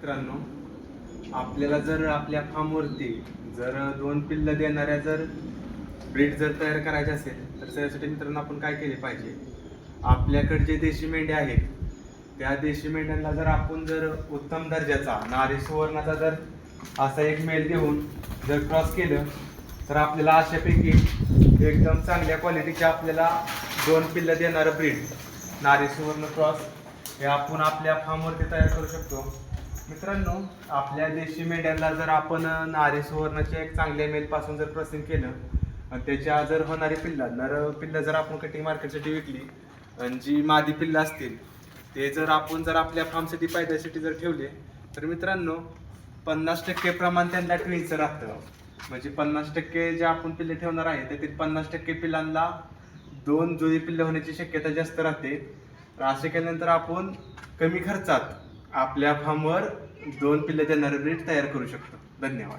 मित्रांनो, आपल्याला जर आपल्या फार्मवरती जर 2 पिल्लं देणाऱ्या जर ब्रीड जर तयार करायचे असेल तर त्यासाठी मित्रांनो आपण काय केले पाहिजे. आपल्याकडे जे देशी मेंढ्या आहेत त्या देशी मेंढ्यांना जर आपण जर उत्तम दर्जाचा नारी सुवर्णाचा जर असा एक मेल देऊन जर क्रॉस केलं तर आपल्याला अशापैकी एकदम चांगल्या क्वालिटीचे आपल्याला 2 पिल्लं देणारं ब्रीड नारी सुवर्ण क्रॉस हे आपण आपल्या फार्मवरती तयार करू शकतो. मित्रांनो, आपल्या देशी मेंढ्यांना जर आपण नारी सुवर्णाच्या एक चांगल्या मेलपासून जर क्रॉसिंग केलं आणि त्याच्या जर होणारी नर पिल्लं जर आपण कटिंग मार्केटसाठी विकली आणि जी मादी पिल्लं असतील ते जर आपण जर आपल्या फार्मसाठी फायद्यासाठी जर ठेवले तर मित्रांनो 50% प्रमाण त्यांना ट्विनचं राहतं. म्हणजे 50% जे आपण पिल्ले ठेवणार आहे त्यातील 50% पिल्लांना 2 जुळी पिल्लं होण्याची शक्यता जास्त राहते. तर असे केल्यानंतर आपण कमी खर्चात आपल्या फार्मवर 2 पिल्ले देणारे ब्रीड तयार करू शकतो. धन्यवाद.